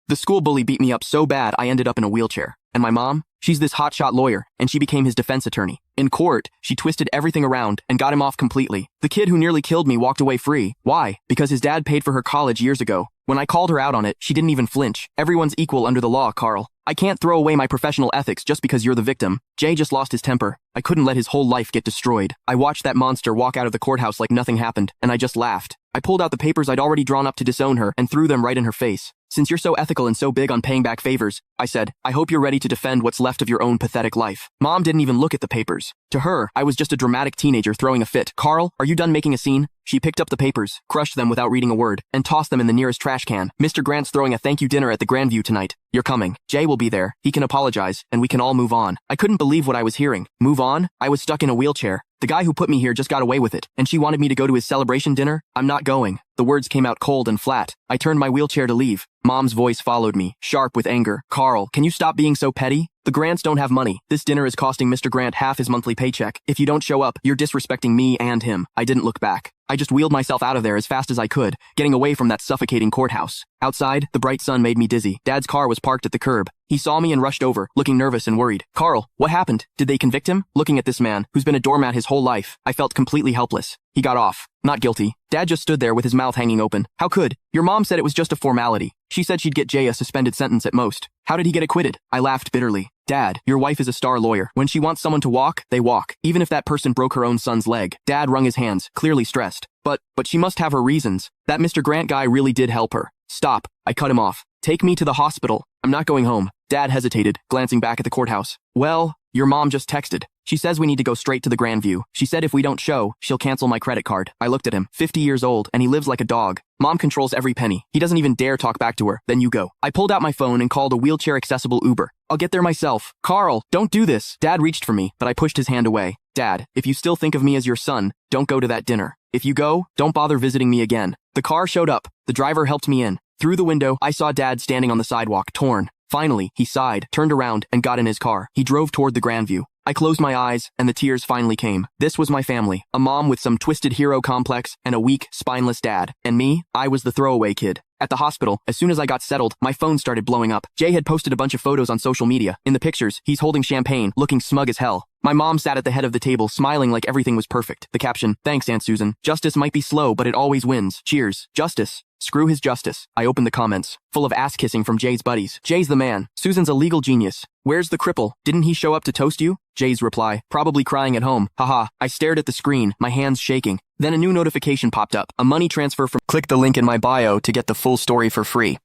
The school bully beat me up so bad I ended up in a wheelchair. And my mom? She's this hotshot lawyer, and she became his defense attorney. In court, she twisted everything around and got him off completely. The kid who nearly killed me walked away free. Why? Because his dad paid for her college years ago. When I called her out on it, she didn't even flinch. Everyone's equal under the law, Carl. I can't throw away my professional ethics just because you're the victim. Jay just lost his temper. I couldn't let his whole life get destroyed. I watched that monster walk out of the courthouse like nothing happened, and I just laughed. I pulled out the papers I'd already drawn up to disown her and threw them right in her face. Since you're so ethical and so big on paying back favors, I said, I hope you're ready to defend what's left of your own pathetic life. Mom didn't even look at the papers. To her, I was just a dramatic teenager throwing a fit. Carl, are you done making a scene? She picked up the papers, crushed them without reading a word, and tossed them in the nearest trash can. Mr. Grant's throwing a thank you dinner at the Grandview tonight. You're coming. Jay will be there. He can apologize, and we can all move on. I couldn't believe what I was hearing. Move on? I was stuck in a wheelchair. The guy who put me here just got away with it, and she wanted me to go to his celebration dinner? I'm not going. The words came out cold and flat. I turned my wheelchair to leave. Mom's voice followed me, sharp with anger. Carl, can you stop being so petty? The Grants don't have money. This dinner is costing Mr. Grant half his monthly paycheck. If you don't show up, you're disrespecting me and him. I didn't look back. I just wheeled myself out of there as fast as I could, getting away from that suffocating courthouse. Outside, the bright sun made me dizzy. Dad's car was parked at the curb. He saw me and rushed over, looking nervous and worried. Carl, what happened? Did they convict him? Looking at this man, who's been a doormat his whole life, I felt completely helpless. He got off. Not guilty. Dad just stood there with his mouth hanging open. How could? Your mom said it was just a formality. She said she'd get Jay a suspended sentence at most. How did he get acquitted? I laughed bitterly. Dad, your wife is a star lawyer. When she wants someone to walk, they walk. Even if that person broke her own son's leg. Dad wrung his hands, clearly stressed. But she must have her reasons. That Mr. Grant guy really did help her. Stop. I cut him off. Take me to the hospital. I'm not going home. Dad hesitated, glancing back at the courthouse. Well, your mom just texted. She says we need to go straight to the Grandview. She said if we don't show, she'll cancel my credit card. I looked at him, 50 years old, and he lives like a dog. Mom controls every penny. He doesn't even dare talk back to her. Then you go. I pulled out my phone and called a wheelchair-accessible Uber. I'll get there myself. Carl, don't do this. Dad reached for me, but I pushed his hand away. Dad, if you still think of me as your son, don't go to that dinner. If you go, don't bother visiting me again. The car showed up. The driver helped me in. Through the window, I saw Dad standing on the sidewalk, torn. Finally, he sighed, turned around, and got in his car. He drove toward the Grandview. I closed my eyes, and the tears finally came. This was my family. A mom with some twisted hero complex, and a weak, spineless dad. And me, I was the throwaway kid. At the hospital, as soon as I got settled, my phone started blowing up. Jay had posted a bunch of photos on social media. In the pictures, he's holding champagne, looking smug as hell. My mom sat at the head of the table, smiling like everything was perfect. The caption, thanks, Aunt Susan. Justice might be slow, but it always wins. Cheers. Justice. Screw his justice. I opened the comments, full of ass-kissing from Jay's buddies. Jay's the man. Susan's a legal genius. Where's the cripple? Didn't he show up to toast you? Jay's reply, probably crying at home. Haha. I stared at the screen, my hands shaking. Then a new notification popped up. A money transfer from... Click the link in my bio to get the full story for free.